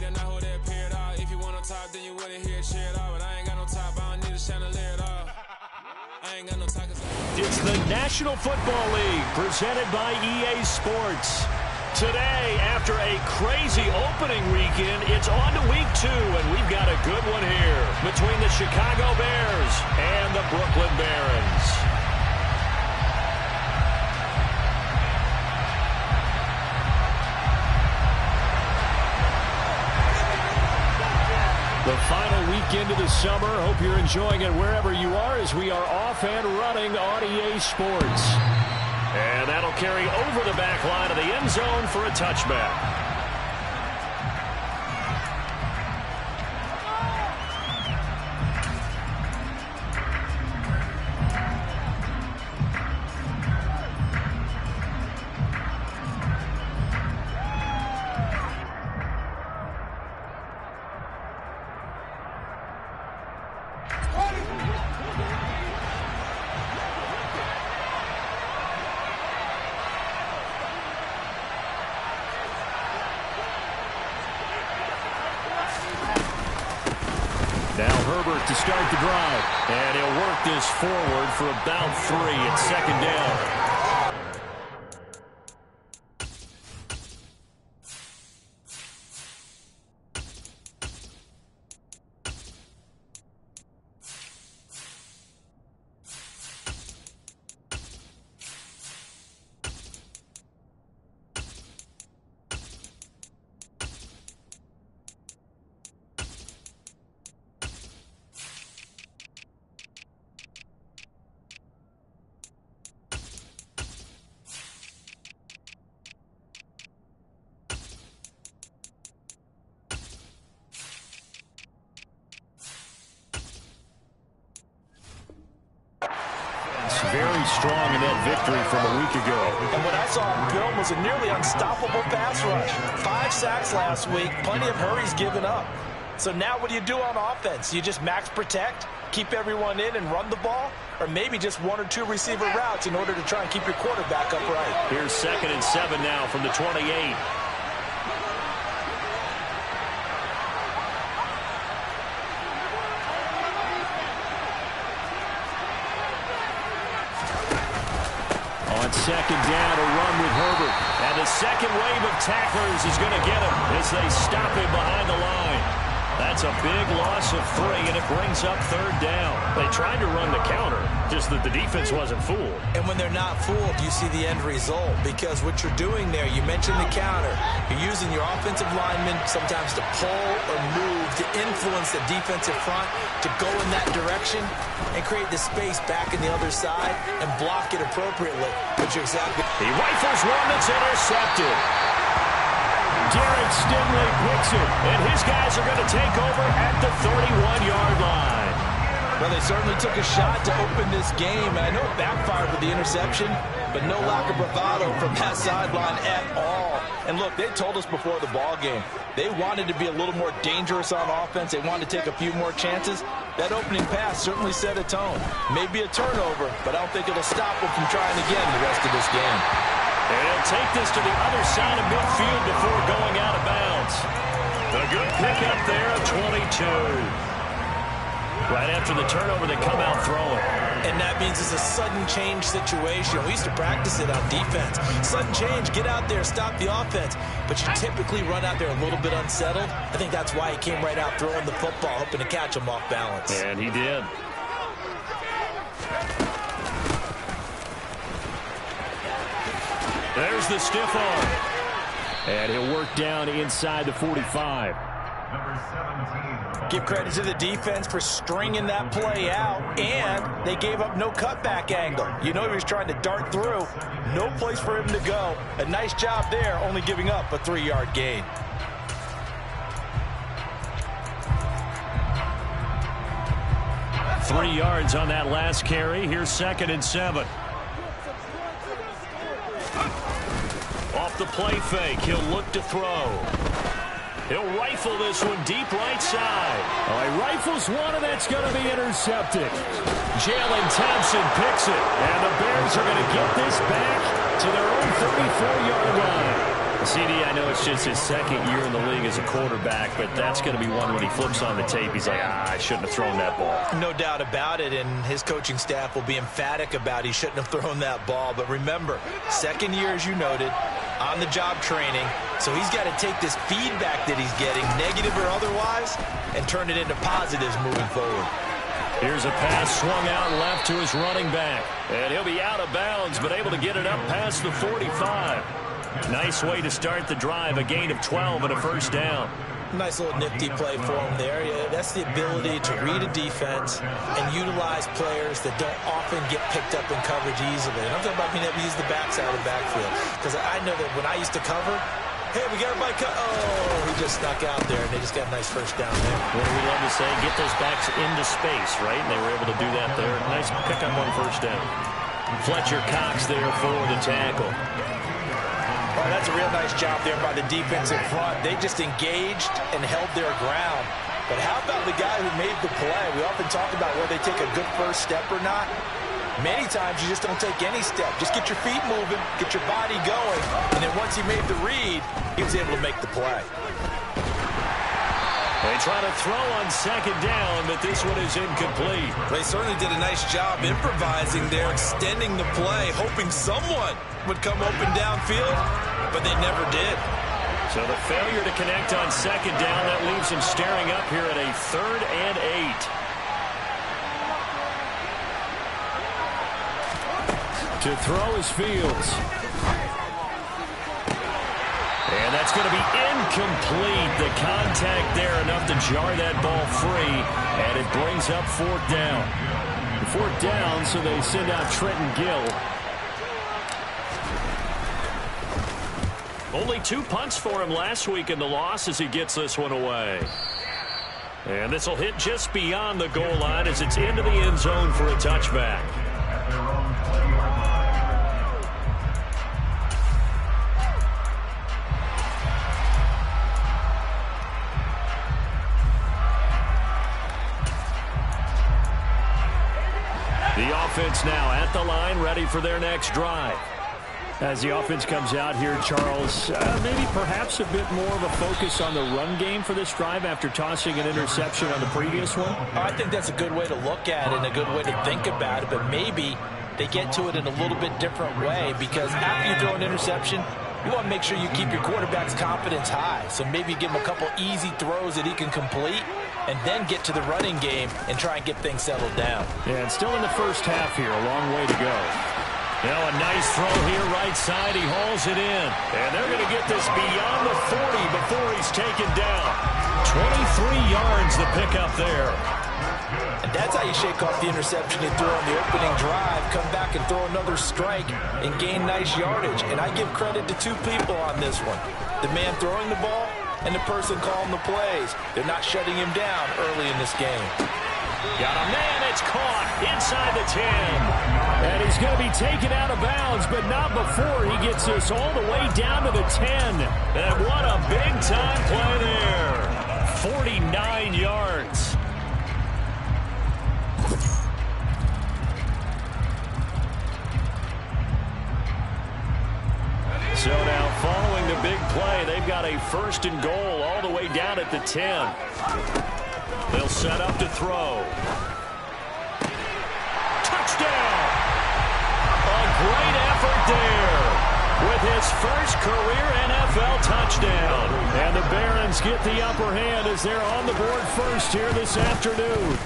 the night who that appeared out. If you want on top, then you wouldn't hear it cheered out. But I ain't got no top, I don't need a chandelier at all. I ain't got no top. It's the National Football League presented by EA Sports. Today, after a crazy opening weekend, it's on to week 2, and we've got a good one here between the Chicago Bears and the Brooklyn Barons. The final weekend of the summer. Hope you're enjoying it wherever you are as we are off and running on EA Sports. And that'll carry over the back line of the end zone for a touchback. Now Herbert to start the drive. And he'll work this forward for about 3 at second down. Very strong in that victory from a week ago. And what I saw on film was a nearly unstoppable pass rush. 5 sacks last week, plenty of hurries given up. So now what do you do on offense? You just max protect, keep everyone in and run the ball? Or maybe just 1 or 2 receiver routes in order to try and keep your quarterback upright? Here's 2nd and 7 now from the 28. Second down, a run with Herbert. And the second wave of tacklers is going to get him as they stop him behind the line. That's a big loss of 3, and it brings up 3rd down. They tried to run the counter, just that the defense wasn't fooled. And when they're not fooled, you see the end result. Because what you're doing there, you mentioned the counter. You're using your offensive linemen sometimes to pull or move to influence the defensive front to go in that direction and create the space back in the other side and block it appropriately. But you're exactly... He rifles one that's intercepted. Garrett Stingley picks it, and his guys are going to take over at the 31-yard line. Well, they certainly took a shot to open this game, and I know it backfired with the interception, but no lack of bravado from that sideline at all. And look, they told us before the ball game, they wanted to be a little more dangerous on offense. They wanted to take a few more chances. That opening pass certainly set a tone. Maybe a turnover, but I don't think it'll stop them from trying again the rest of this game. And he'll take this to the other side of midfield before going out of bounds. A good pickup there of 22. Right after the turnover, they come out throwing. And that means it's a sudden change situation. We used to practice it on defense. Sudden change, get out there, stop the offense. But you typically run out there a little bit unsettled. I think that's why he came right out throwing the football, hoping to catch him off balance. And he did. There's the stiff arm. And he'll work down inside the 45. Number 17. Give credit to the defense for stringing that play out, and they gave up no cutback angle. You know he was trying to dart through. No place for him to go. A nice job there, only giving up a 3-yard gain. Three yards on that last carry. Here's 2nd and 7. Off the play fake, he'll look to throw. He'll rifle this one deep right side. Oh, he rifles one, and that's going to be intercepted. Jalen Thompson picks it, and the Bears are going to get this back to their own 34-yard line. CD, I know it's just his second year in the league as a quarterback, but that's going to be one when he flips on the tape. He's like, I shouldn't have thrown that ball. No doubt about it, and his coaching staff will be emphatic about he shouldn't have thrown that ball. But remember, second year, as you noted, on-the-job training, so he's got to take this feedback that he's getting, negative or otherwise, and turn it into positives moving forward. Here's a pass swung out left to his running back, and he'll be out of bounds, but able to get it up past the 45. Nice way to start the drive, a gain of 12 and a first down. Nice little nifty play for him there. Yeah, that's the ability to read a defense and utilize players that don't often get picked up in coverage easily. And I'm talking about being able to use the backside of the backfield. Because I know that when I used to cover, hey, we got everybody cut. Oh, he just snuck out there, and they just got a nice first down there. What do we love to say? Get those backs into space, right? And they were able to do that there. Nice pick up on first down. Fletcher Cox there for the tackle. Oh, that's a real nice job there by the defensive front. They just engaged and held their ground. But how about the guy who made the play? We often talk about whether they take a good first step or not. Many times you just don't take any step. Just get your feet moving, get your body going, and then once he made the read, he was able to make the play. They try to throw on second down, but this one is incomplete. They certainly did a nice job improvising there, extending the play, hoping someone would come open downfield, but they never did. So the failure to connect on second down, that leaves him staring up here at a 3rd and 8. To throw is Fields. And that's going to be incomplete. The contact there enough to jar that ball free, and it brings up 4th down. 4th down, so they send out Trenton Gill. Only 2 punts for him last week in the loss as he gets this one away. And this will hit just beyond the goal line as it's into the end zone for a touchback. The offense now at the line, ready for their next drive. As the offense comes out here, Charles, maybe perhaps a bit more of a focus on the run game for this drive after tossing an interception on the previous one? I think that's a good way to look at it and a good way to think about it, but maybe they get to it in a little bit different way because after you throw an interception, you want to make sure you keep your quarterback's confidence high. So maybe give him a couple easy throws that he can complete and then get to the running game and try and get things settled down. Yeah, and still in the first half here, a long way to go. Now a nice throw here, right side. He hauls it in. And they're going to get this beyond the 40 before he's taken down. 23 yards the pickup there. And that's how you shake off the interception you threw on the opening drive, come back and throw another strike and gain nice yardage. And I give credit to 2 people on this one. The man throwing the ball and the person calling the plays. They're not shutting him down early in this game. Got a man, it's caught inside the 10. And he's going to be taken out of bounds, but not before he gets this all the way down to the 10. And what a big-time play there. 49 yards. So now following the big play, they've got a 1st and goal all the way down at the 10. They'll set up to throw. Touchdown! A great effort there with his first career NFL touchdown. And the Barons get the upper hand as they're on the board first here this afternoon.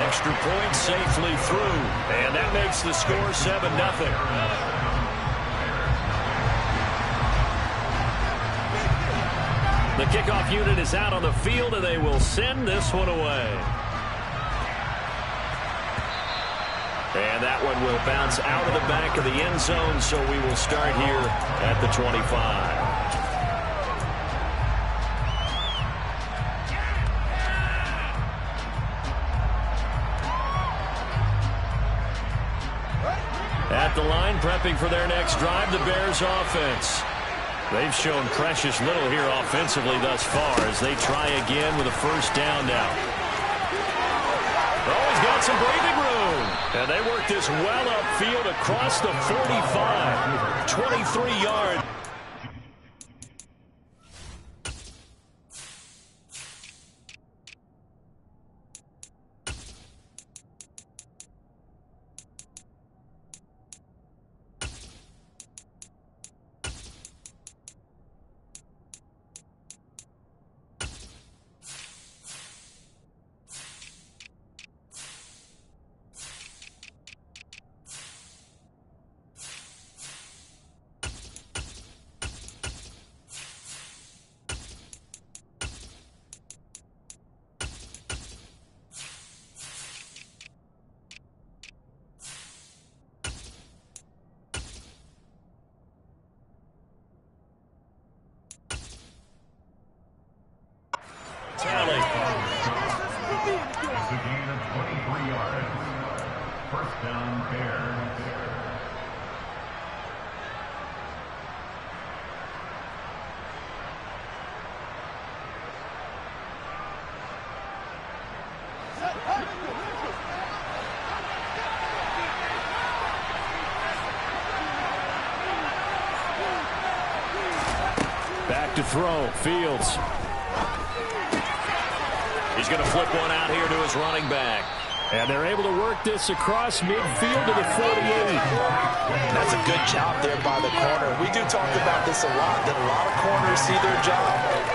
Extra point safely through, and that makes the score 7-0. The kickoff unit is out on the field, and they will send this one away. And that one will bounce out of the back of the end zone, so we will start here at the 25. At the line, prepping for their next drive, the Bears offense. They've shown precious little here offensively thus far as they try again with a 1st down now. Oh, he's got some breathing room. And they work this well upfield across the 45. 23 yards. Touchdown Bears. Back to throw. Fields. He's going to flip one out here to his running back. And they're able to work this across midfield to the 48. That's a good job there by the corner. We do talk about this a lot, that a lot of corners see their job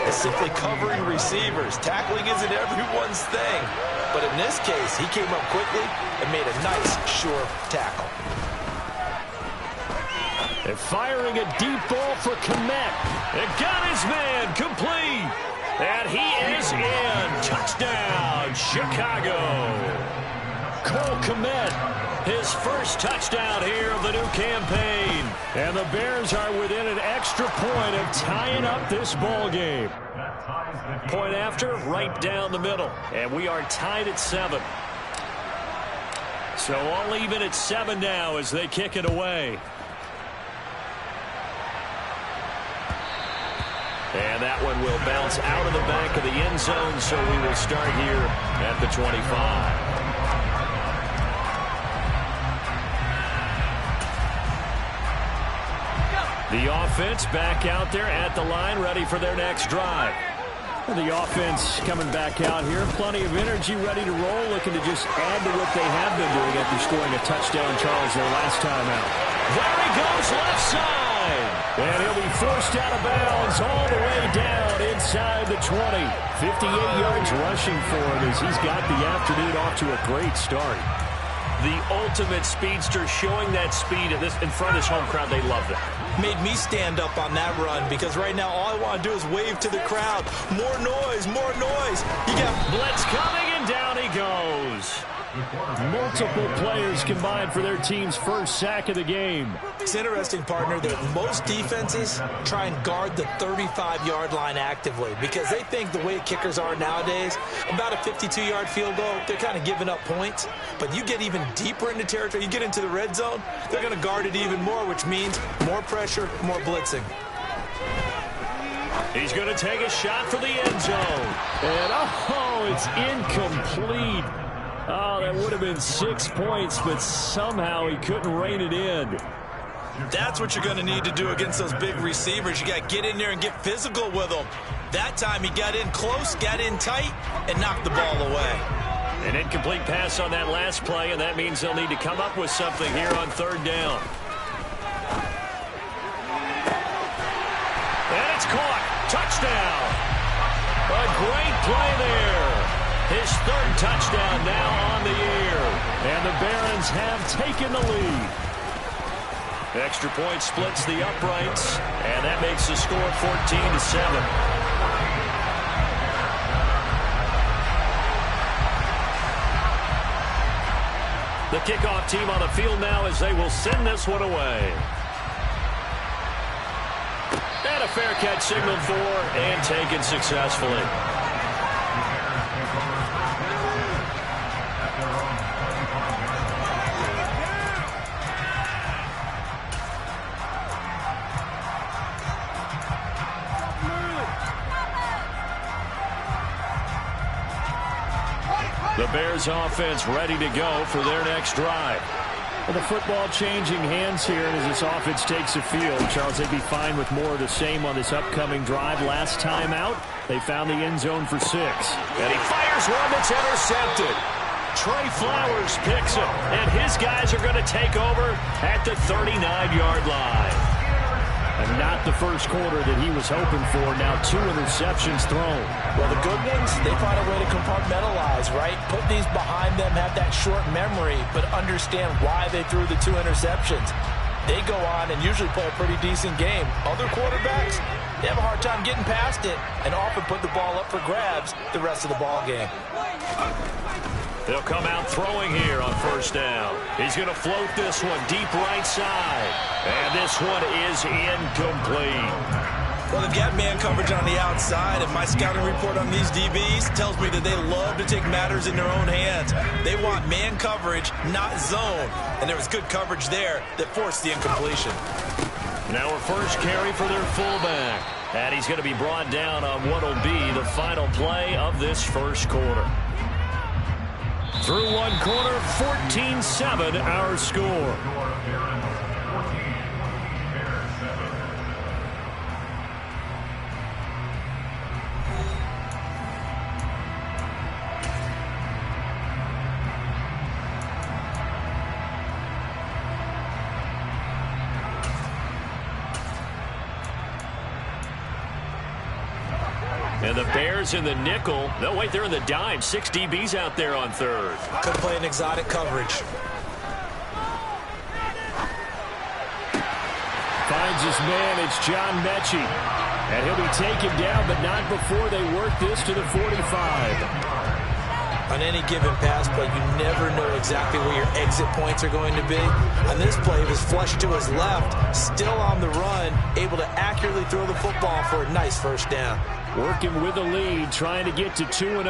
as simply covering receivers. Tackling isn't everyone's thing. But in this case, he came up quickly and made a nice, sure tackle. And firing a deep ball for Kmet. And got his man complete. And he is in. Touchdown, Chicago. Cole Kmet, his first touchdown here of the new campaign. And the Bears are within an extra point of tying up this ball game. Point after, right down the middle. And we are tied at 7. So all even at 7 now as they kick it away. And that one will bounce out of the back of the end zone, so we will start here at the 25. The offense back out there at the line, ready for their next drive. And the offense coming back out here, plenty of energy, ready to roll, looking to just add to what they have been doing after scoring a touchdown, Charles, their last time out. There he goes, left side. And he'll be forced out of bounds all the way down inside the 20. 58 yards rushing for him as he's got the afternoon off to a great start. The ultimate speedster, showing that speed in front of this home crowd. They love that. Made me stand up on that run because right now all I want to do is wave to the crowd. More noise, more noise. You got blitz coming, and down he goes. Multiple players combined for their team's first sack of the game. It's interesting, partner, that most defenses try and guard the 35-yard line actively because they think the way kickers are nowadays, about a 52-yard field goal, they're kind of giving up points. But you get even deeper into territory, you get into the red zone, they're going to guard it even more, which means more pressure, more blitzing. He's going to take a shot for the end zone. And, oh, it's incomplete. Oh, that would have been 6 points, but somehow he couldn't rein it in. That's what you're going to need to do against those big receivers. You got to get in there and get physical with them. That time he got in close, got in tight, and knocked the ball away. An incomplete pass on that last play, and that means they'll need to come up with something here on third down. And it's caught. Touchdown. A great play there. His third touchdown now on the year. And the Barons have taken the lead. Extra point splits the uprights, and that makes the score 14-7. The kickoff team on the field now as they will send this one away. And a fair catch signaled for and taken successfully. The Bears offense ready to go for their next drive. Well, the football changing hands here as this offense takes the field. Charles, they'd be fine with more of the same on this upcoming drive. Last time out, they found the end zone for 6. And he fires one that's intercepted. Trey Flowers picks it, and his guys are going to take over at the 39-yard line. And not the first quarter that he was hoping for. Now 2 interceptions thrown. Well, the good ones, they find a way to compartmentalize, right? Put these behind them, have that short memory, but understand why they threw the 2 interceptions. They go on and usually play a pretty decent game. Other quarterbacks, they have a hard time getting past it and often put the ball up for grabs the rest of the ball game. They'll come out throwing here on first down. He's going to float this one deep right side. And this one is incomplete. Well, they've got man coverage on the outside, and my scouting report on these DBs tells me that they love to take matters in their own hands. They want man coverage, not zone. And there was good coverage there that forced the incompletion. Now a first carry for their fullback. And he's going to be brought down on what will be the final play of this first quarter. Through one quarter, 14-7 our score. And the Bears in the nickel. No, wait, they're in the dime. 6 DBs out there on third. Could play an exotic coverage. Finds his man. It's John Mechie. And he'll be taken down, but not before they work this to the 45. On any given pass play, you never know exactly where your exit points are going to be. On this play, it was flushed to his left, still on the run, able to accurately throw the football for a nice first down. Working with the lead, trying to get to 2-0.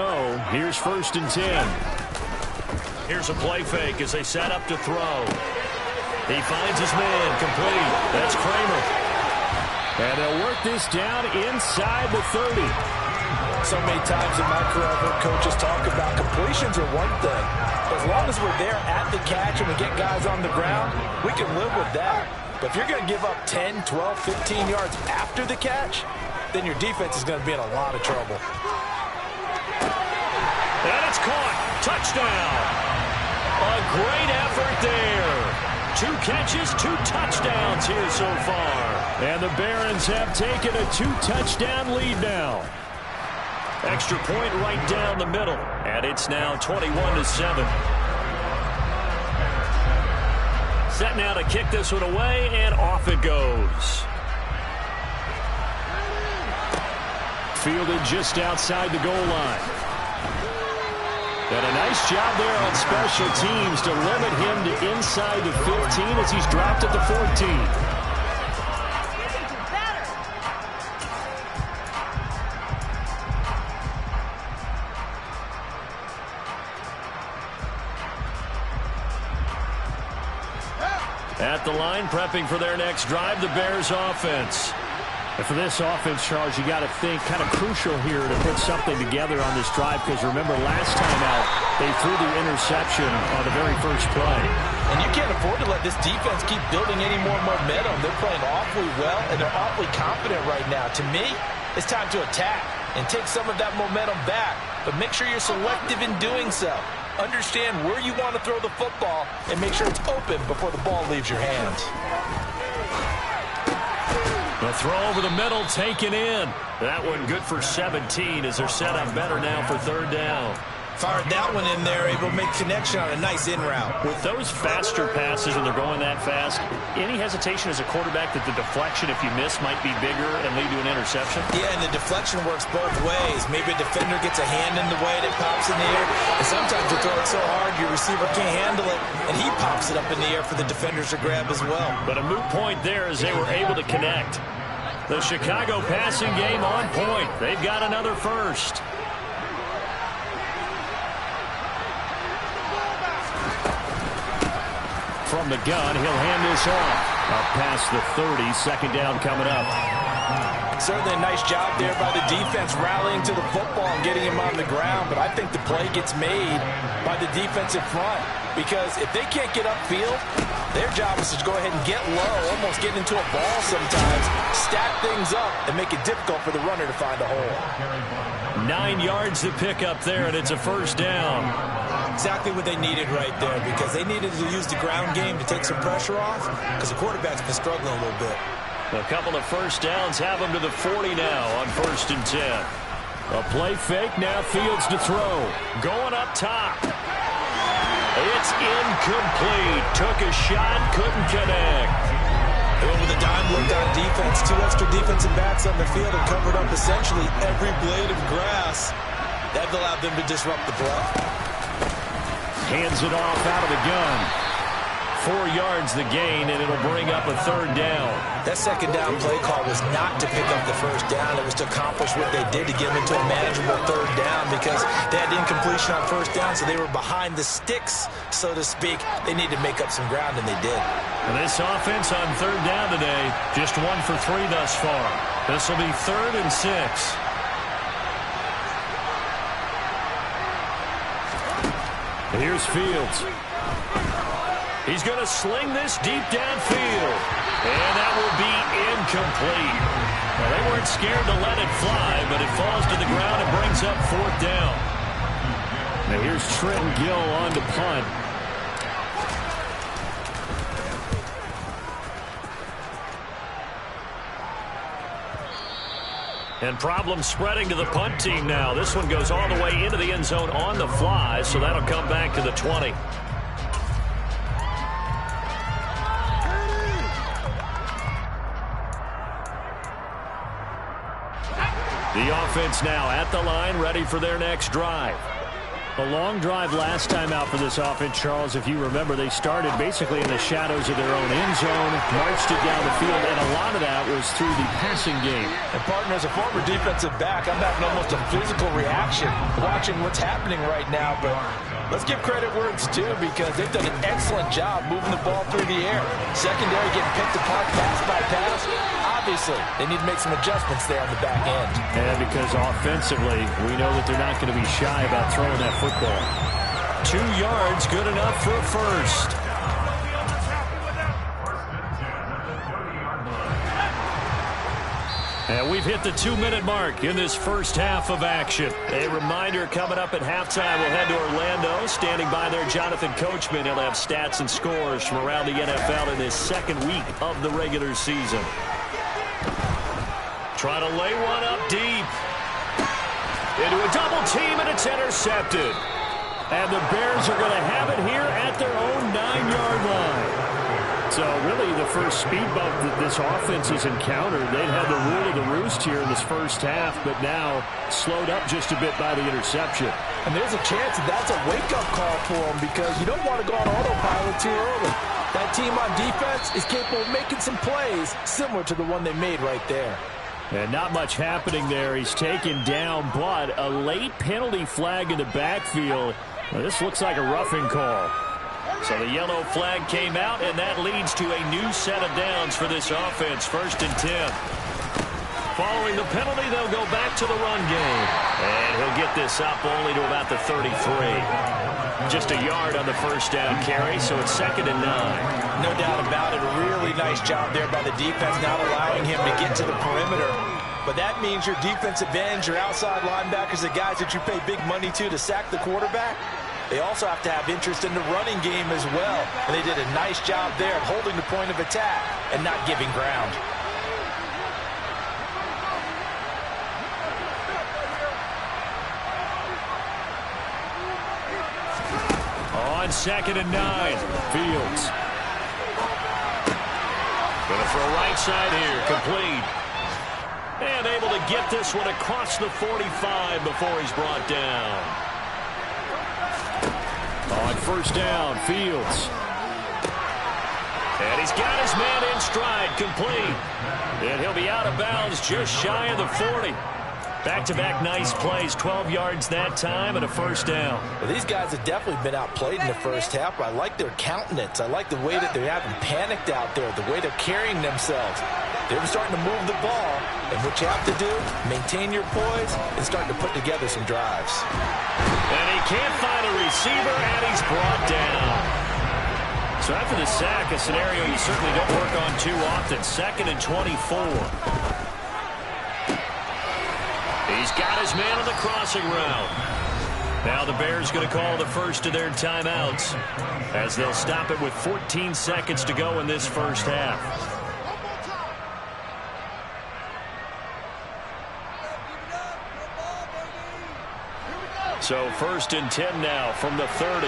Here's 1st and 10. Here's a play fake as they set up to throw. He finds his man, complete. That's Kramer. And they'll work this down inside the 30. So many times in my career, I've heard coaches talk about completions are one thing. As long as we're there at the catch and we get guys on the ground, we can live with that. But if you're going to give up 10, 12, 15 yards after the catch, then your defense is going to be in a lot of trouble. And it's caught. Touchdown. A great effort there. 2 catches, 2 touchdowns here so far. And the Barons have taken a 2-touchdown lead now. Extra point right down the middle. And it's now 21-7. Set now to kick this one away, and off it goes. Fielded just outside the goal line. And a nice job there on special teams to limit him to inside the 15 as he's dropped at the 14. At the line, prepping for their next drive, the Bears offense. And for this offense, Charles, you got to think kind of crucial here to put something together on this drive, because remember last time out, they threw the interception on the very first play. And you can't afford to let this defense keep building any more momentum. They're playing awfully well, and they're awfully confident right now. To me, it's time to attack and take some of that momentum back, but make sure you're selective in doing so. Understand where you want to throw the football and make sure it's open before the ball leaves your hands. The throw over the middle, taken in. That one good for 17 as they're set up better now for 3rd down. Fired that one in there, able to make connection on a nice in route. With those faster passes when they're going that fast, any hesitation as a quarterback that the deflection, if you miss, might be bigger and lead to an interception? Yeah, and the deflection works both ways. Maybe a defender gets a hand in the way and it pops in the air. And sometimes you throw it so hard your receiver can't handle it, and he pops it up in the air for the defenders to grab as well. But a moot point there as they were able to connect. The Chicago passing game on point. They've got another first. From the gun, he'll hand this off. Up past the 30, 2nd down coming up. Certainly a nice job there by the defense rallying to the football and getting him on the ground, but I think the play gets made by the defensive front, because if they can't get upfield, their job is to go ahead and get low, almost get into a ball sometimes, stack things up, and make it difficult for the runner to find a hole. 9 yards to pick up there, and it's a 1st down. Exactly what they needed right there, because they needed to use the ground game to take some pressure off, because the quarterback's been struggling a little bit. A couple of 1st downs have them to the 40 now on 1st and 10. A play fake, now Fields to throw. Going up top. It's incomplete. Took a shot, couldn't connect. They went with a dime look on defense. 2 extra defensive backs on the field and covered up essentially every blade of grass. That allowed them to disrupt the play. Hands it off out of the gun. 4 yards the gain, and it'll bring up a 3rd down. That 2nd down play call was not to pick up the 1st down. It was to accomplish what they did to get them into a manageable 3rd down because they had incompletion on 1st down, so they were behind the sticks, so to speak. They needed to make up some ground, and they did. And this offense on 3rd down today, just 1 for 3 thus far. This will be 3rd and 6. Here's Fields. He's going to sling this deep downfield. And that will be incomplete. Well, they weren't scared to let it fly, but it falls to the ground and brings up 4th down. Now here's Trenton Gill on to punt. And problems spreading to the punt team now. This one goes all the way into the end zone on the fly, so that'll come back to the 20. The offense now at the line, ready for their next drive. A long drive last time out for this offense, Charles. If you remember, they started basically in the shadows of their own end zone, marched it down the field, and a lot of that was through the passing game. And, partner, as a former defensive back, I'm having almost a physical reaction watching what's happening right now. But let's give credit where it's due because they've done an excellent job moving the ball through the air. Secondary getting picked apart pass by pass. Obviously, they need to make some adjustments there on the back end. And because offensively, we know that they're not going to be shy about throwing that football. 2 yards, good enough for a first. And we've hit the 2-minute mark in this first half of action. A reminder coming up at halftime, we'll head to Orlando. Standing by there, Jonathan Coachman. He'll have stats and scores from around the NFL in his 2nd week of the regular season. Try to lay one up deep. Into a double team, and it's intercepted. And the Bears are going to have it here at their own 9-yard line. So really the first speed bump that this offense has encountered. They've had the rule of the roost here in this first half, but now slowed up just a bit by the interception. And there's a chance that that's a wake-up call for them because you don't want to go on autopilot too early. That team on defense is capable of making some plays similar to the one they made right there. And not much happening there. He's taken down, but a late penalty flag in the backfield. Well, this looks like a roughing call. So the yellow flag came out, and that leads to a new set of downs for this offense. 1st and 10. Following the penalty, they'll go back to the run game. And he'll get this up only to about the 33. Just a yard on the first down carry, so it's 2nd and 9. No doubt about it. A really nice job there by the defense, not allowing him to get to the perimeter. But that means your defensive ends, your outside linebackers, the guys that you pay big money to sack the quarterback, they also have to have interest in the running game as well. And they did a nice job there of holding the point of attack and not giving ground. On 2nd and 9, Fields. Gonna throw right side here, complete. And able to get this one across the 45 before he's brought down. On 1st down, Fields. And he's got his man in stride, complete. And he'll be out of bounds just shy of the 40. Back-to-back nice plays, 12 yards that time and a 1st down. Well, these guys have definitely been outplayed in the first half, but I like their countenance. I like the way that they haven't panicked out there, the way they're carrying themselves. They're starting to move the ball, and what you have to do, maintain your poise and start to put together some drives. And he can't find a receiver, and he's brought down. So after the sack, a scenario you certainly don't work on too often. 2nd and 24. He's got his man on the crossing route. Now the Bears going to call the first of their timeouts as they'll stop it with 14 seconds to go in this first half. So 1st and 10 now from the 30.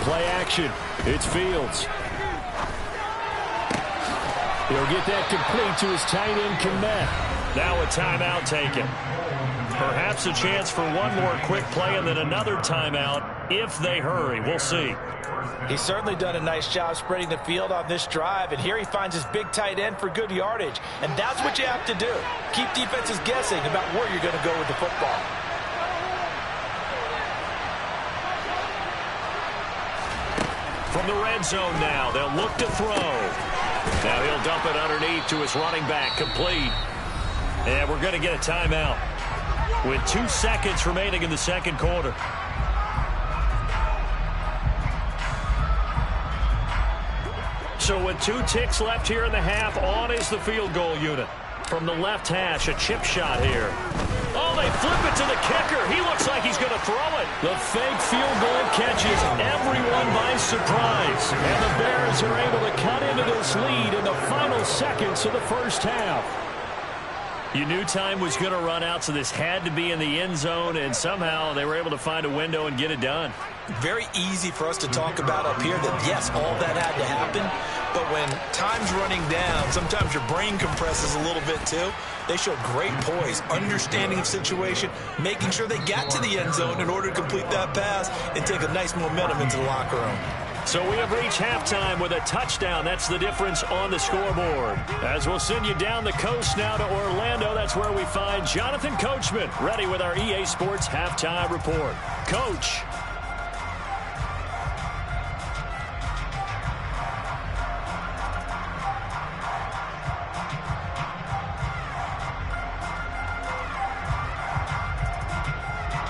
Play action. It's Fields. He'll get that complete to his tight end, Kmet. Now a timeout taken. Perhaps a chance for one more quick play and then another timeout if they hurry. We'll see. He's certainly done a nice job spreading the field on this drive, and here he finds his big tight end for good yardage. And that's what you have to do. Keep defenses guessing about where you're going to go with the football. From the red zone now, they'll look to throw. Now he'll dump it underneath to his running back, complete. And we're going to get a timeout with 2 seconds remaining in the second quarter. So with 2 ticks left here in the half, on is the field goal unit. From the left hash, a chip shot here. Oh, they flip it to the kicker. He looks like he's going to throw it. The fake field goal catches everyone by surprise. And the Bears are able to cut into this lead in the final seconds of the first half. You knew time was going to run out, so this had to be in the end zone, and somehow they were able to find a window and get it done. Very easy for us to talk about up here that, yes, all that had to happen, but when time's running down, sometimes your brain compresses a little bit too. They showed great poise, understanding of situation, making sure they got to the end zone in order to complete that pass and take a nice momentum into the locker room. So we have reached halftime with a touchdown. That's the difference on the scoreboard. As we'll send you down the coast now to Orlando, that's where we find Jonathan Coachman, ready with our EA Sports Halftime Report. Coach.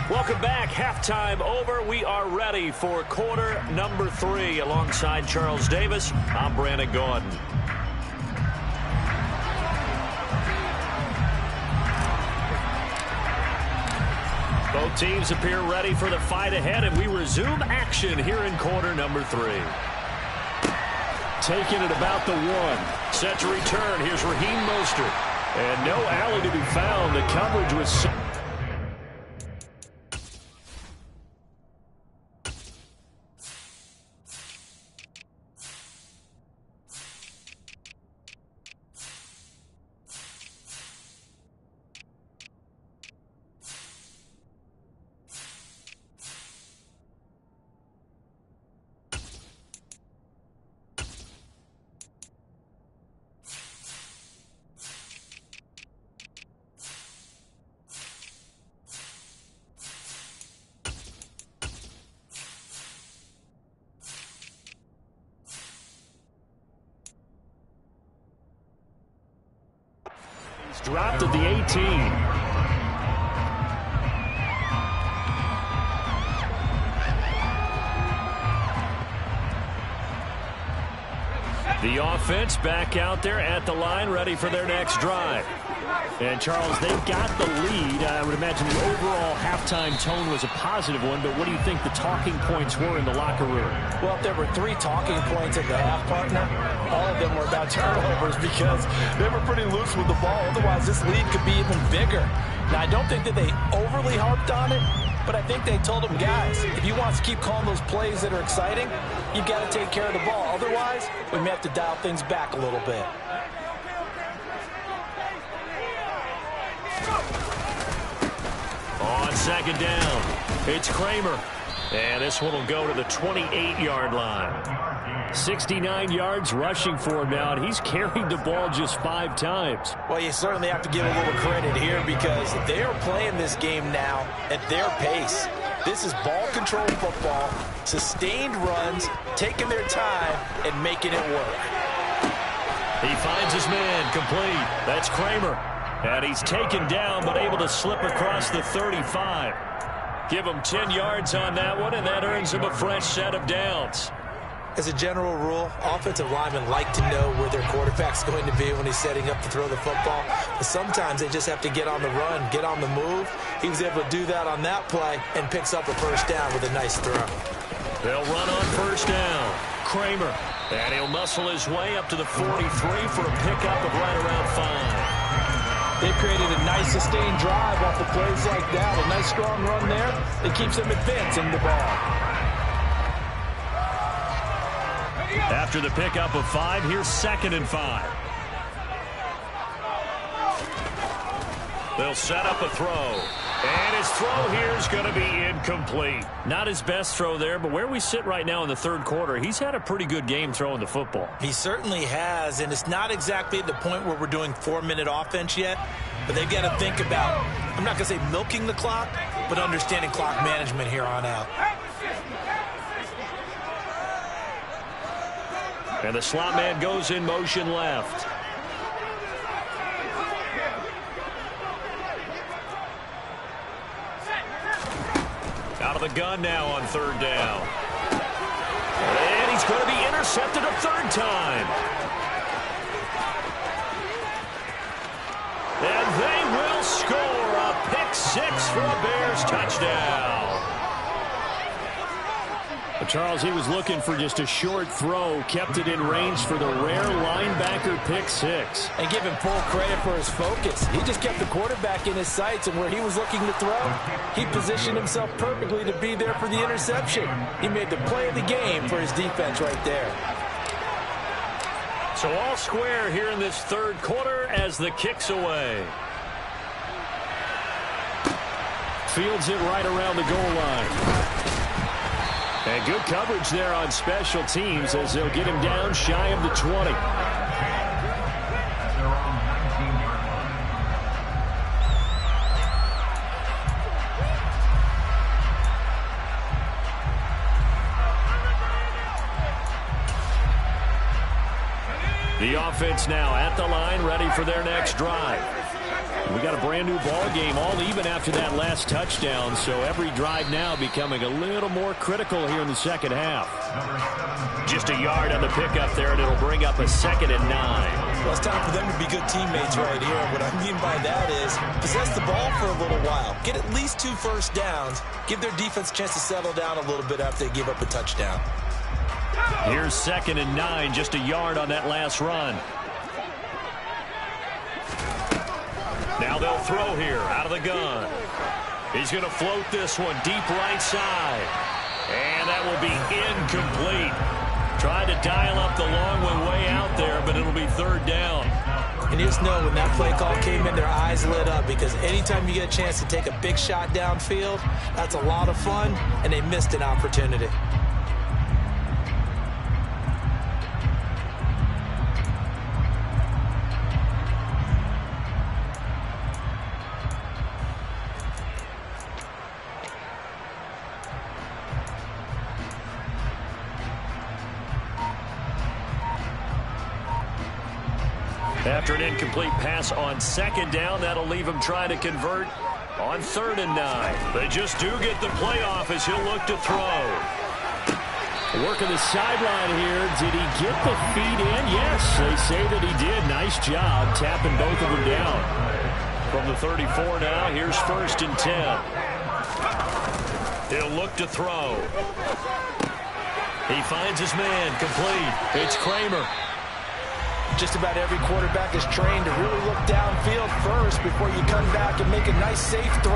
Welcome back. Halftime over. We are ready for quarter number 3. Alongside Charles Davis, I'm Brandon Gaudin. Both teams appear ready for the fight ahead, and we resume action here in quarter number 3. Taking it about the 1. Set to return. Here's Raheem Mostert. And no alley to be found. The coverage was... dropped at the 18. The offense back out there at the line, ready for their next drive. And, Charles, they've got the lead. I would imagine the overall halftime tone was a positive one, but what do you think the talking points were in the locker room? Well, if there were 3 talking points at the half, partner, all of them were about turnovers because they were pretty loose with the ball. Otherwise, this lead could be even bigger. Now, I don't think that they overly harped on it, but I think they told them, guys, if you want to keep calling those plays that are exciting, you've got to take care of the ball. Otherwise, we may have to dial things back a little bit. On second down, it's Kramer. And this one will go to the 28-yard line. 69 yards rushing for him now, and he's carried the ball just 5 times. Well, you certainly have to give a little credit here because they are playing this game now at their pace. This is ball control football, sustained runs, taking their time, and making it work. He finds his man, complete. That's Kramer. And he's taken down, but able to slip across the 35. Give him 10 yards on that one, and that earns him a fresh set of downs. As a general rule, offensive linemen like to know where their quarterback's going to be when he's setting up to throw the football. But sometimes they just have to get on the run, get on the move. He was able to do that on that play and picks up a first down with a nice throw. They'll run on first down. Kramer. And he'll muscle his way up to the 43 for a pickup of right around 5. They've created a nice sustained drive off of plays like that. A nice strong run there. It keeps them advancing the ball. After the pickup of 5, here's 2nd and 5. They'll set up a throw. And his throw here is going to be incomplete. Not his best throw there, but where we sit right now in the third quarter, he's had a pretty good game throwing the football. He certainly has, and it's not exactly at the point where we're doing 4-minute offense yet, but they've got to think about, I'm not going to say milking the clock, but understanding clock management here on out. And the slot man goes in motion left. Out of the gun now on third down. And he's going to be intercepted a third time. And they will score a pick six for a Bears touchdown. Charles, he was looking for just a short throw, kept it in range for the rare linebacker pick six. And give him full credit for his focus. He just kept the quarterback in his sights, and where he was looking to throw, he positioned himself perfectly to be there for the interception. He made the play of the game for his defense right there. So all square here in this third quarter as the kick's away. Fields it right around the goal line. And good coverage there on special teams as they'll get him down shy of the 20. The offense now at the line, ready for their next drive. We got a brand new ball game, all even after that last touchdown, so every drive now becoming a little more critical here in the second half. Just a yard on the pickup there, and it'll bring up a 2nd and 9. Well, it's time for them to be good teammates right here. What I mean by that is possess the ball for a little while, get at least 2 first downs, give their defense a chance to settle down a little bit after they give up a touchdown. Here's 2nd and 9, just a yard on that last run. Now they'll throw here out of the gun. He's going to float this one deep right side. And that will be incomplete. Tried to dial up the long one way out there, but it'll be third down. And you just know when that play call came in, their eyes lit up, because anytime you get a chance to take a big shot downfield, that's a lot of fun, and they missed an opportunity. After an incomplete pass on 2nd down, that'll leave him trying to convert on 3rd and 9. They just do get the play off as he'll look to throw. Working the sideline here. Did he get the feet in? Yes, they say that he did. Nice job tapping both of them down. From the 34 now, here's 1st and 10. He'll look to throw. He finds his man, complete. It's Kramer. Just about every quarterback is trained to really look downfield first before you come back and make a nice, safe throw.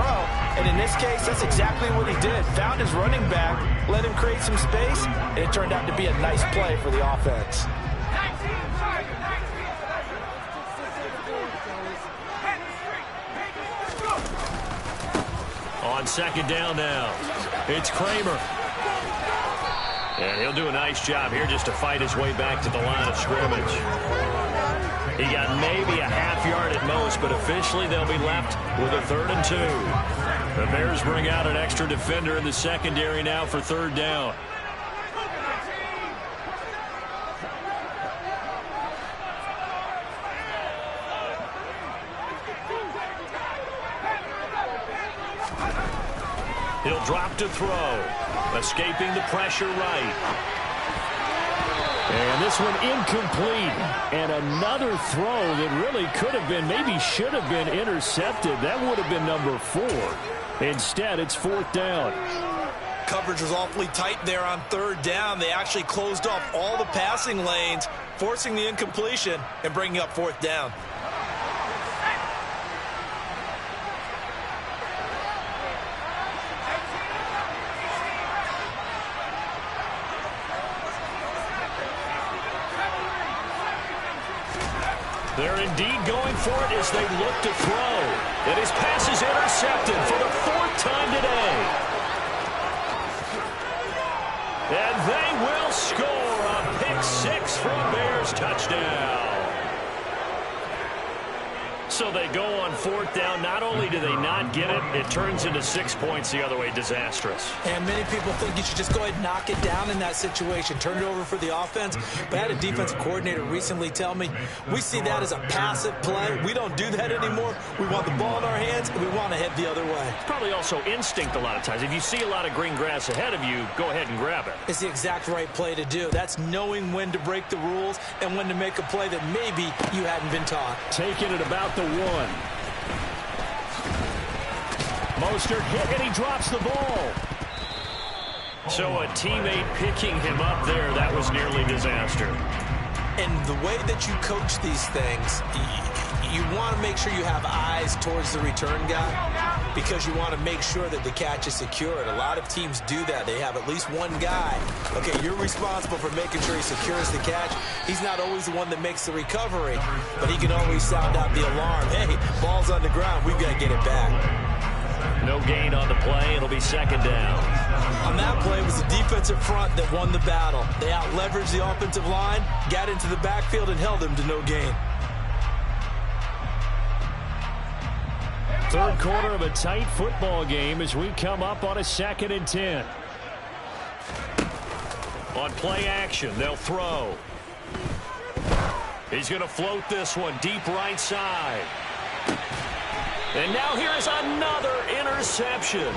And in this case, that's exactly what he did. Found his running back, let him create some space, and it turned out to be a nice play for the offense. On 2nd down now, it's Kramer. And he'll do a nice job here just to fight his way back to the line of scrimmage. He got maybe a half yard at most, but officially they'll be left with a 3rd and 2. The Bears bring out an extra defender in the secondary now for 3rd down. He'll drop to throw. Escaping the pressure right. And this one incomplete. And another throw that really could have been, maybe should have been intercepted. That would have been number 4. Instead, it's 4th down. Coverage was awfully tight there on 3rd down. They actually closed off all the passing lanes, forcing the incompletion and bringing up 4th down. They're indeed going for it as they look to throw. And his pass is intercepted for the for a Bears touchdown. So they go on 4th down. Not only do they not get it, it turns into 6 points the other way. Disastrous. And many people think you should just go ahead and knock it down in that situation. Turn it over for the offense. But I had a defensive coordinator recently tell me, we see that as a passive play. We don't do that anymore. We want the ball in our hands, and we want to head the other way. It's probably also instinct a lot of times. If you see a lot of green grass ahead of you, go ahead and grab it. It's the exact right play to do. That's knowing when to break the rules and when to make a play that maybe you hadn't been taught. Taking it about the 1. Mostert hit, and he drops the ball. So a teammate picking him up there, that was nearly disaster. And the way that you coach these things, you want to make sure you have eyes towards the return guy because you want to make sure that the catch is secured. A lot of teams do that. They have at least one guy. Okay, you're responsible for making sure he secures the catch. He's not always the one that makes the recovery, but he can always sound out the alarm. Hey, ball's on the ground. We've got to get it back. No gain on the play. It'll be 2nd down. On that play, it was the defensive front that won the battle. They out-leveraged the offensive line, got into the backfield, and held them to no gain. 3rd quarter of a tight football game as we come up on a 2nd and 10. On play action, they'll throw. He's going to float this one deep right side. And now here's another interception.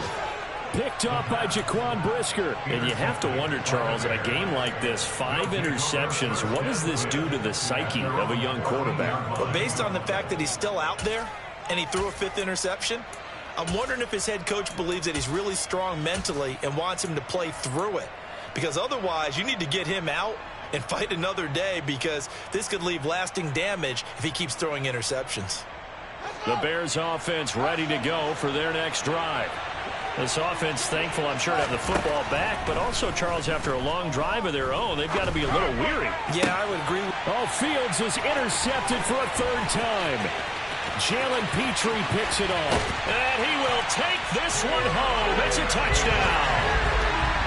Picked up by Jaquan Brisker. And you have to wonder, Charles, in a game like this, 5 interceptions, what does this do to the psyche of a young quarterback? Well, based on the fact that he's still out there and he threw a 5th interception, I'm wondering if his head coach believes that he's really strong mentally and wants him to play through it. Because otherwise, you need to get him out and fight another day because this could leave lasting damage if he keeps throwing interceptions. The Bears offense ready to go for their next drive. This offense thankful, I'm sure, to have the football back, but also, Charles, after a long drive of their own, they've got to be a little weary. Yeah, I would agree. Oh, Fields is intercepted for a 3rd time. Jalen Petrie picks it off, and he will take this one home. It's a touchdown.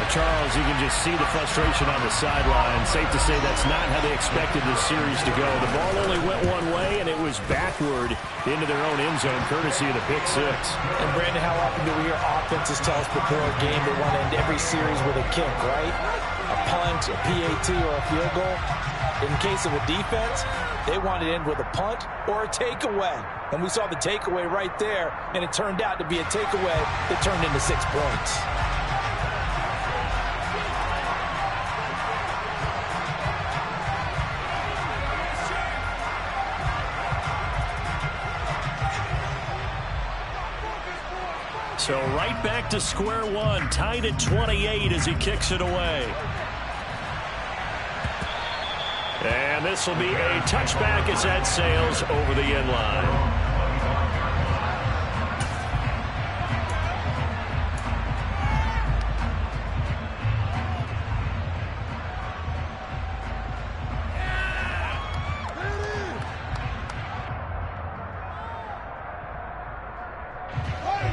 Charles, you can just see the frustration on the sideline. Safe to say that's not how they expected this series to go. The ball only went one way, and it was backward into their own end zone, courtesy of the pick 6. And, Brandon, how often do we hear offenses tell us before a game they want to end every series with a kick, right? A punt, a PAT, or a field goal. In case of a defense, they want to end with a punt or a takeaway. And we saw the takeaway right there, and it turned out to be a takeaway that turned into 6 points. So right back to square one, tied at 28 as he kicks it away. And this will be a touchback as that sails over the end line.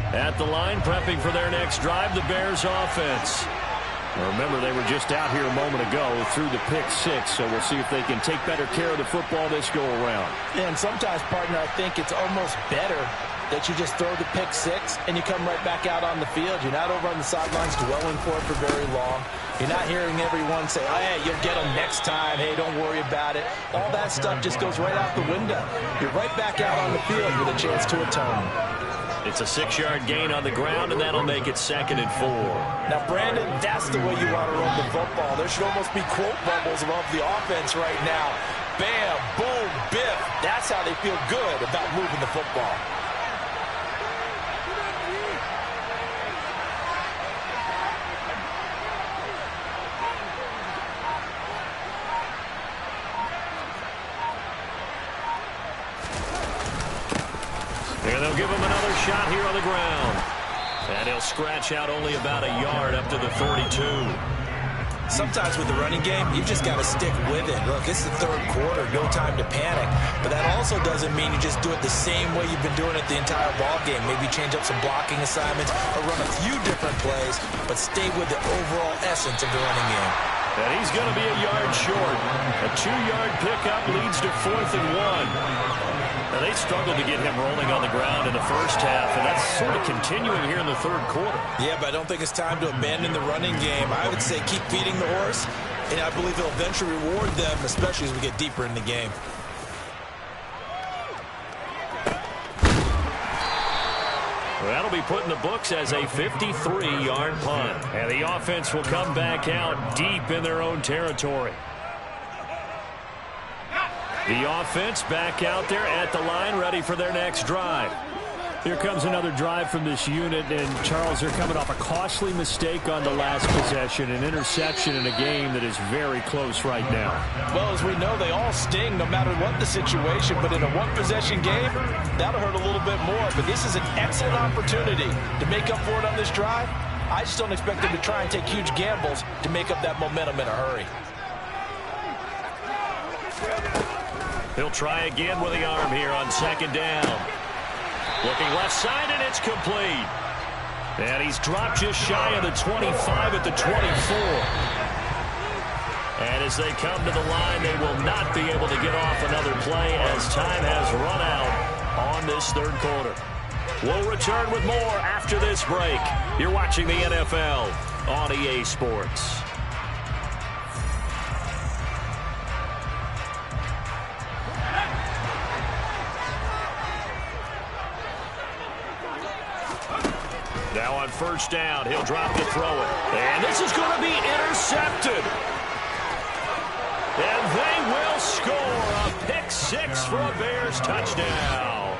At the line, prepping for their next drive, the Bears offense. Remember, they were just out here a moment ago through the pick 6, so we'll see if they can take better care of the football this go around. And sometimes, partner, I think it's almost better that you just throw the pick 6 and you come right back out on the field. You're not over on the sidelines dwelling for it for very long. You're not hearing everyone say, oh, hey, you'll get them next time. Hey, don't worry about it. All that stuff just goes right out the window. You're right back out on the field with a chance to atone. It's a 6-yard gain on the ground, and that'll make it 2nd and 4. Now, Brandon, that's the way you want to run the football. There should almost be quote bubbles above the offense right now. Bam, boom, biff. That's how they feel good about moving the football. And they'll give him another shot here on the ground. And he'll scratch out only about a yard up to the 42. Sometimes with the running game, you've just got to stick with it. Look, it's the 3rd quarter, no time to panic. But that also doesn't mean you just do it the same way you've been doing it the entire ball game. Maybe change up some blocking assignments or run a few different plays, but stay with the overall essence of the running game. And he's going to be a yard short. A 2-yard pickup leads to 4th and 1. Now, they struggled to get him rolling on the ground in the first half, and that's sort of continuing here in the third quarter. Yeah, but I don't think it's time to abandon the running game. I would say keep feeding the horse, and I believe it'll eventually reward them, especially as we get deeper in the game. Well, that'll be put in the books as a 53-yard punt. And the offense will come back out deep in their own territory. The offense back out there at the line, ready for their next drive. Here comes another drive from this unit, and Charles, they're coming off a costly mistake on the last possession, an interception in a game that is very close right now. Well, as we know, they all sting no matter what the situation, but in a one-possession game, that'll hurt a little bit more. But this is an excellent opportunity to make up for it on this drive. I just don't expect them to try and take huge gambles to make up that momentum in a hurry. He'll try again with the arm here on 2nd down. Looking left side, and it's complete. And he's dropped just shy of the 25 at the 24. And as they come to the line, they will not be able to get off another play as time has run out on this third quarter. We'll return with more after this break. You're watching the NFL on EA Sports. Now on 1st down, he'll drop to throw it. And this is going to be intercepted. And they will score a pick 6 for a Bears touchdown.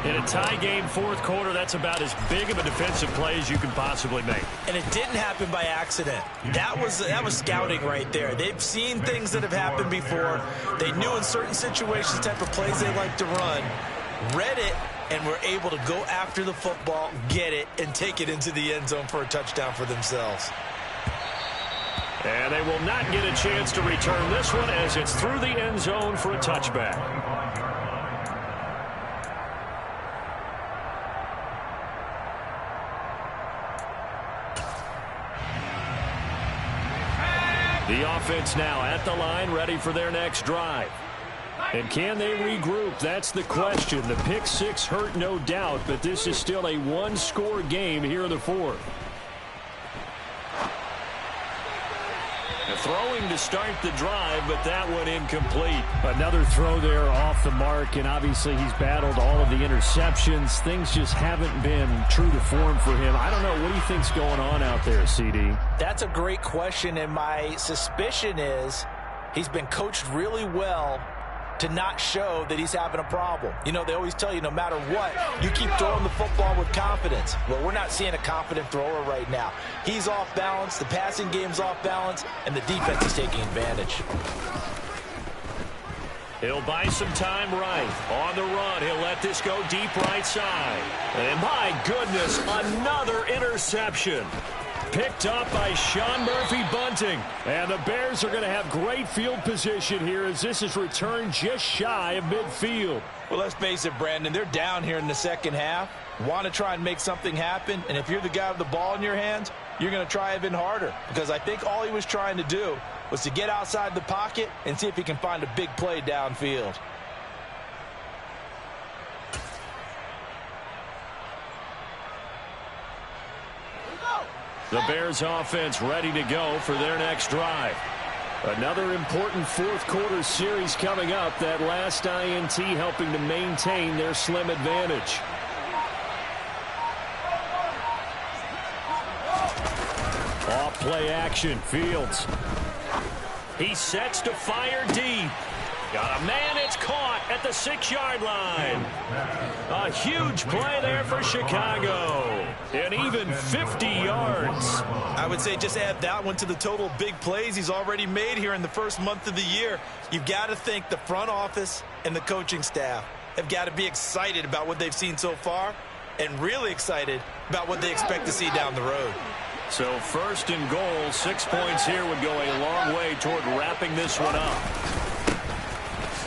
In a tie game 4th quarter, that's about as big of a defensive play as you can possibly make. And it didn't happen by accident. That was scouting right there. They've seen things that have happened before. They knew in certain situations the type of plays they like to run, read it, and were able to go after the football, get it, and take it into the end zone for a touchdown for themselves. And they will not get a chance to return this one as it's through the end zone for a touchback. The offense now at the line, ready for their next drive. And can they regroup? That's the question. The pick 6 hurt, no doubt, but this is still a one-score game here in the 4th. Throwing to start the drive, but that one incomplete. Another throw there off the mark, and obviously he's battled all of the interceptions. Things just haven't been true to form for him. I don't know. What do you think's going on out there, CD? That's a great question, and my suspicion is he's been coached really well to not show that he's having a problem. You know, they always tell you no matter what, you keep throwing the football with confidence. Well, we're not seeing a confident thrower right now. He's off balance, the passing game's off balance, and the defense is taking advantage. He'll buy some time right. On the run, he'll let this go deep right side. And my goodness, another interception. Picked up by Sean Murphy-Bunting. And the Bears are going to have great field position here as this is returned just shy of midfield. Well, let's face it, Brandon, they're down here in the second half. Want to try and make something happen, and if you're the guy with the ball in your hands, you're going to try even harder, because I think all he was trying to do was to get outside the pocket and see if he can find a big play downfield. The Bears offense ready to go for their next drive. Another important 4th quarter series coming up. That last INT helping to maintain their slim advantage. Off play action. Fields. He sets to fire deep. Got a man, it's caught at the 6-yard line. A huge play there for Chicago. And even 50 yards. I would say just add that one to the total big plays he's already made here in the first month of the year. You've got to think the front office and the coaching staff have got to be excited about what they've seen so far and really excited about what they expect to see down the road. So 1st and goal, 6 points here would go a long way toward wrapping this one up.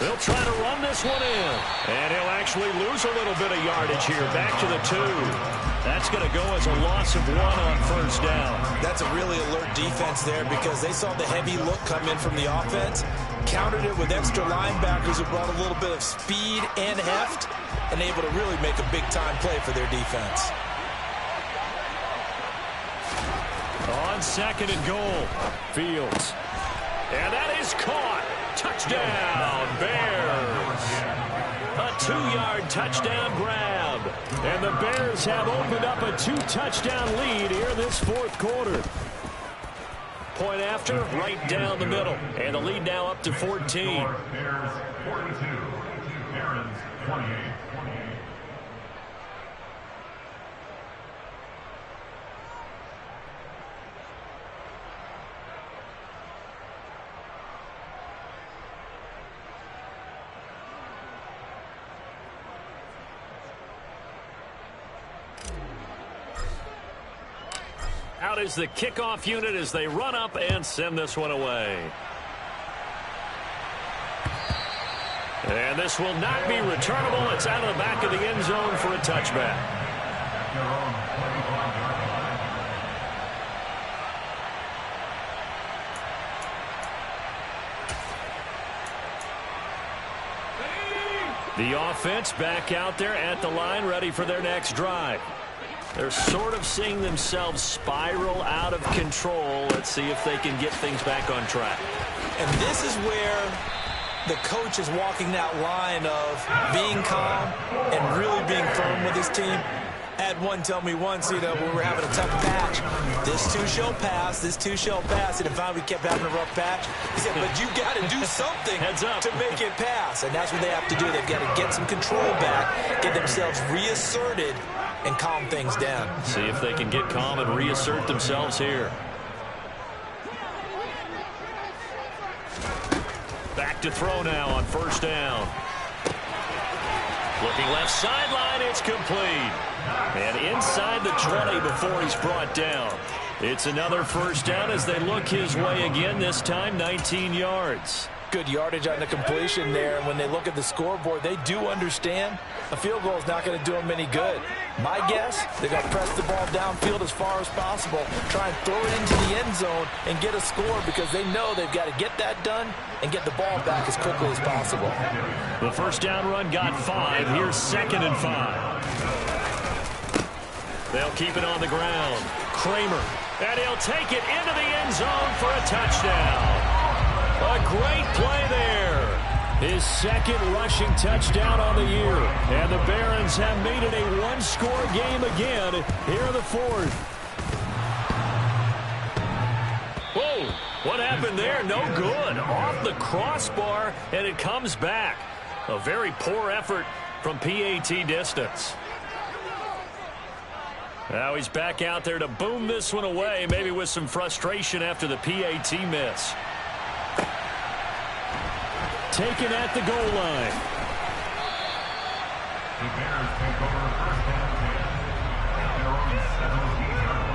They'll try to run this one in. And he'll actually lose a little bit of yardage here. Back to the 2. That's going to go as a loss of 1 on first down. That's a really alert defense there because they saw the heavy look come in from the offense, countered it with extra linebackers who brought a little bit of speed and heft, and able to really make a big-time play for their defense. On 2nd and goal, Fields. And that is caught. Touchdown, Bears. A 2-yard touchdown grab. And the Bears have opened up a 2-touchdown lead here this 4th quarter. Point after, right down the middle. And the lead now up to 14. Bears 42, Barons 28. Out is the kickoff unit as they run up and send this one away. And this will not be returnable. It's out of the back of the end zone for a touchback. The offense back out there at the line, ready for their next drive. They're sort of seeing themselves spiral out of control. Let's see if they can get things back on track. And this is where the coach is walking that line of being calm and really being firm with his team. Had one tell me once, when we're having a tough patch, this too shall pass, this too shall pass. And if we kept having a rough patch, he said, but you got to do something to make it pass. And that's what they have to do. They've got to get some control back, get themselves reasserted, and calm things down. See if they can get calm and reassert themselves here. Back to throw now on first down. Looking left sideline, it's complete. And inside the 20 before he's brought down. It's another first down as they look his way again, this time 19 yards. Good yardage on the completion there. And when they look at the scoreboard, they do understand a field goal is not going to do them any good. My guess, they're going to press the ball downfield as far as possible, try and throw it into the end zone and get a score because they know they've got to get that done and get the ball back as quickly as possible. The first down run got 5. Here's 2nd and 5. They'll keep it on the ground. Kramer, and he'll take it into the end zone for a touchdown. A great play there. His 2nd rushing touchdown on the year. And the Barons have made it a one-score game again here in the 4th. Whoa, what happened there? No good. Off the crossbar, and it comes back. A very poor effort from PAT distance. Now he's back out there to boom this one away, maybe with some frustration after the PAT miss. Taken at the goal line. The Bears take over first down 10 at their own 17-yard line.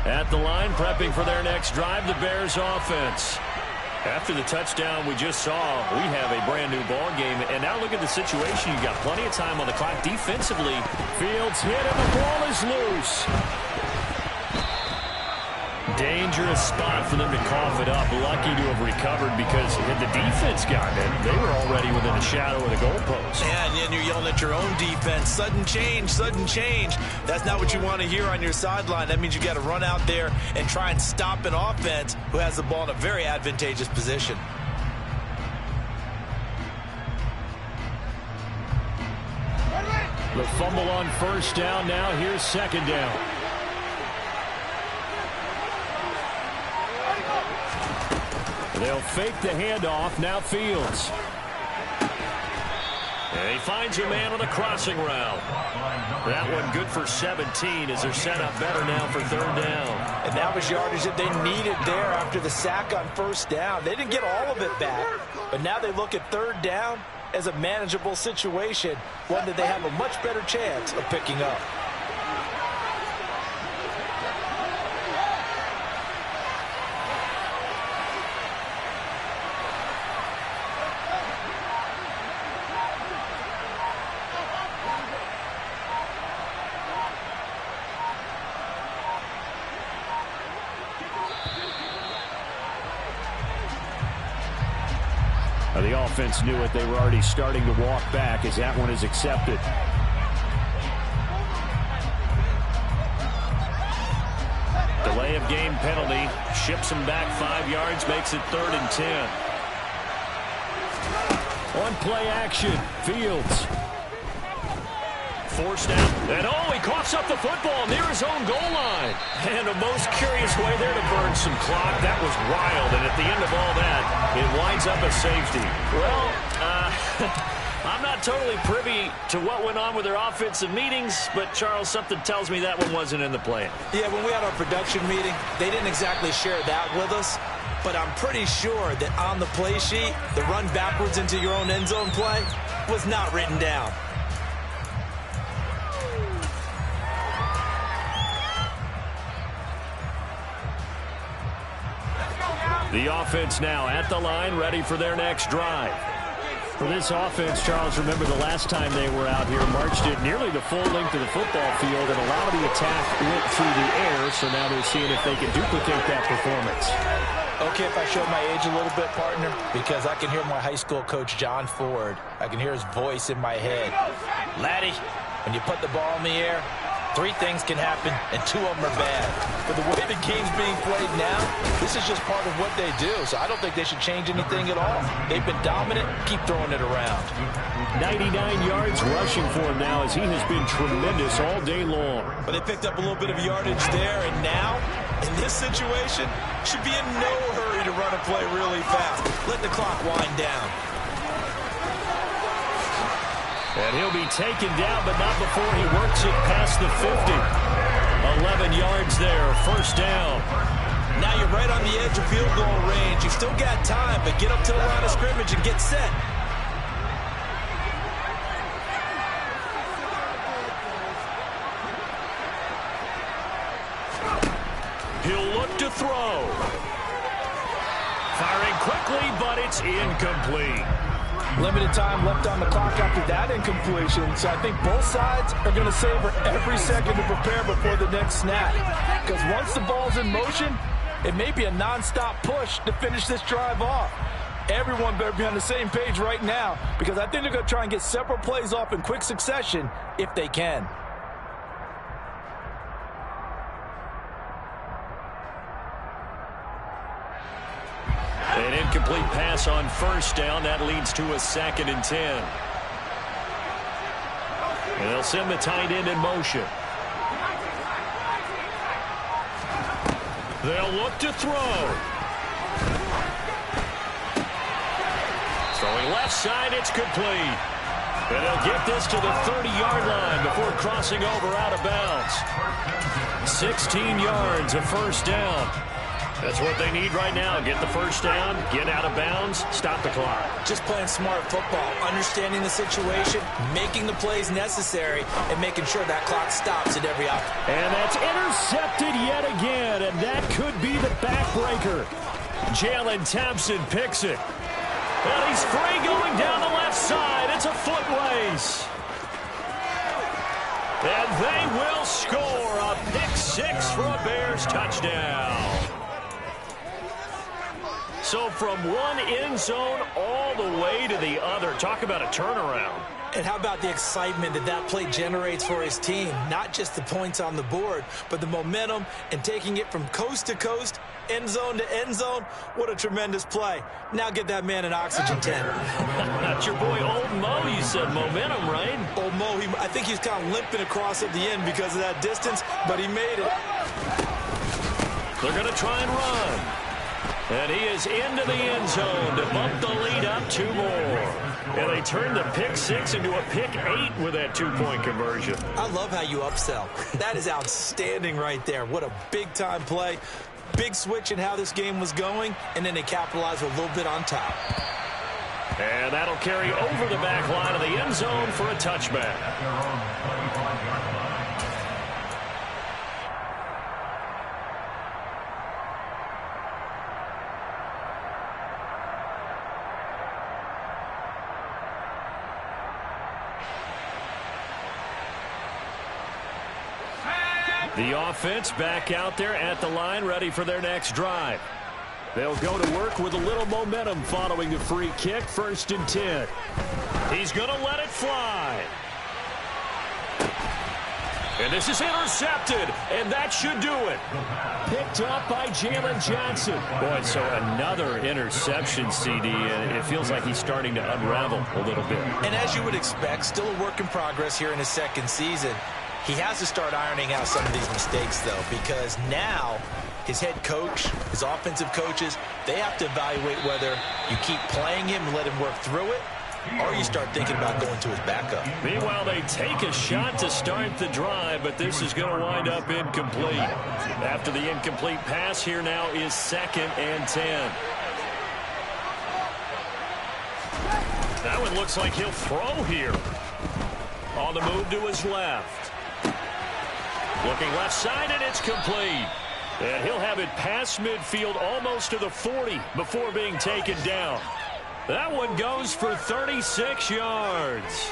At the line, prepping for their next drive, the Bears offense. After the touchdown we just saw, we have a brand new ball game. And now look at the situation. You got plenty of time on the clock defensively. Fields hit and the ball is loose. Dangerous spot for them to cough it up. Lucky to have recovered because had the defense gotten it, they were already within a shadow of the goalpost. Yeah, and you're yelling at your own defense. Sudden change, sudden change. That's not what you want to hear on your sideline. That means you got to run out there and try and stop an offense who has the ball in a very advantageous position. The fumble on first down. Now here's 2nd down. They'll fake the handoff. Now Fields. And he finds a man on the crossing route. That one good for 17 as they're set up better now for third down. And that was yardage that they needed there after the sack on first down. They didn't get all of it back, but now they look at third down as a manageable situation, one that they have a much better chance of picking up. The offense knew it. They were already starting to walk back as that one is accepted. Delay of game penalty. Ships him back 5 yards, makes it 3rd and 10. On play action, Fields. Forced out. And he coughs up the football near his own goal line. And a most curious way there to burn some clock. That was wild. And at the end of all that, it winds up a safety. Well, I'm not totally privy to what went on with their offensive meetings, but Charles, something tells me that one wasn't in the plan. Yeah, when we had our production meeting, they didn't exactly share that with us. But I'm pretty sure that on the play sheet, the run backwards into your own end zone play was not written down. The offense now at the line, ready for their next drive. For this offense, Charles, remember the last time they were out here, marched it nearly the full length of the football field, and a lot of the attack went through the air, so now they're seeing if they can duplicate that performance. Okay, if I show my age a little bit, partner, because I can hear my high school coach, John Ford. I can hear his voice in my head. Laddie, when you put the ball in the air, 3 things can happen, and 2 of them are bad. But the way the game's being played now, this is just part of what they do, so I don't think they should change anything at all. They've been dominant. Keep throwing it around. 99 yards rushing for him now as he has been tremendous all day long. But they picked up a little bit of yardage there, and now, in this situation, should be in no hurry to run a play really fast. Let the clock wind down. And he'll be taken down, but not before he works it past the 50. 11 yards there, first down. Now you're right on the edge of field goal range. You've still got time, but get up to the line of scrimmage and get set. He'll look to throw. Firing quickly, but it's incomplete. Limited time left on the clock after that incompletion, so I think both sides are going to savor every second to prepare before the next snap. Because once the ball's in motion, it may be a nonstop push to finish this drive off. Everyone better be on the same page right now, because I think they're going to try and get several plays off in quick succession if they can. An incomplete pass on first down. That leads to a 2nd and 10. And they'll send the tight end in motion. They'll look to throw. Throwing left side, it's complete. And they'll get this to the 30-yard line before crossing over out of bounds. 16 yards, a first down. That's what they need right now. Get the first down, get out of bounds, stop the clock. Just playing smart football, understanding the situation, making the plays necessary, and making sure that clock stops at every opportunity. And that's intercepted yet again, and that could be the backbreaker. Jalen Thompson picks it. And he's free going down the left side. It's a foot race. And they will score a pick-6 for a Bears touchdown. So from one end zone all the way to the other. Talk about a turnaround. And how about the excitement that that play generates for his team? Not just the points on the board, but the momentum and taking it from coast to coast, end zone to end zone. What a tremendous play. Now get that man an oxygen tent. That's your boy Old Mo. You said momentum, right? Old Mo, I think he's kind of limping across at the end because of that distance, but he made it. They're going to try and run. And he is into the end zone to bump the lead up 2 more. And they turned the pick 6 into a pick 8 with that 2-point conversion. I love how you upsell. That is outstanding right there. What a big-time play. Big switch in how this game was going, and then they capitalized a little bit on top. And that'll carry over the back line of the end zone for a touchback. The offense back out there at the line, ready for their next drive. They'll go to work with a little momentum following the free kick, 1st and 10. He's going to let it fly. And this is intercepted, and that should do it. Picked up by Jalen Johnson. Boy, so another interception, CD, and it feels like he's starting to unravel a little bit. And as you would expect, still a work in progress here in his 2nd season. He has to start ironing out some of these mistakes, though, because now his head coach, his offensive coaches, they have to evaluate whether you keep playing him and let him work through it, or you start thinking about going to his backup. Meanwhile, they take a shot to start the drive, but this is going to wind up incomplete. After the incomplete pass, here now is 2nd and 10. That one looks like he'll throw here. On the move to his left. Looking left side, and it's complete. And he'll have it past midfield almost to the 40 before being taken down. That one goes for 36 yards.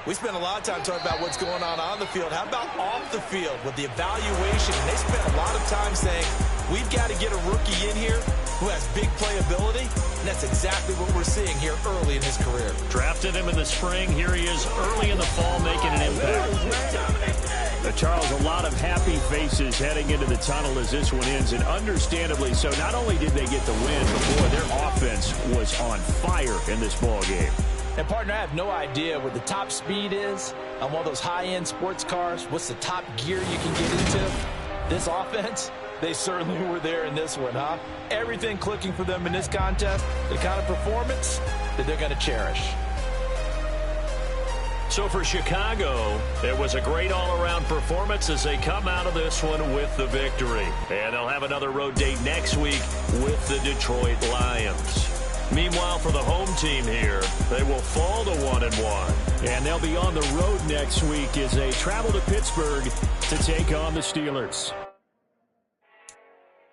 We spent a lot of time talking about what's going on the field. How about off the field with the evaluation? And they spent a lot of time saying, we've got to get a rookie in here who has big playability. And that's exactly what we're seeing here early in his career. Drafted him in the spring. Here he is early in the fall making an impact. Charles, a lot of happy faces heading into the tunnel as this one ends, and understandably so. Not only did they get the win, but boy, their offense was on fire in this ball game. And, partner, I have no idea what the top speed is on one of those high-end sports cars. What's the top gear you can get into? This offense, they certainly were there in this one, huh? Everything clicking for them in this contest, the kind of performance that they're going to cherish. So for Chicago, it was a great all-around performance as they come out of this one with the victory. And they'll have another road date next week with the Detroit Lions. Meanwhile, for the home team here, they will fall to 1-1. And they'll be on the road next week as they travel to Pittsburgh to take on the Steelers.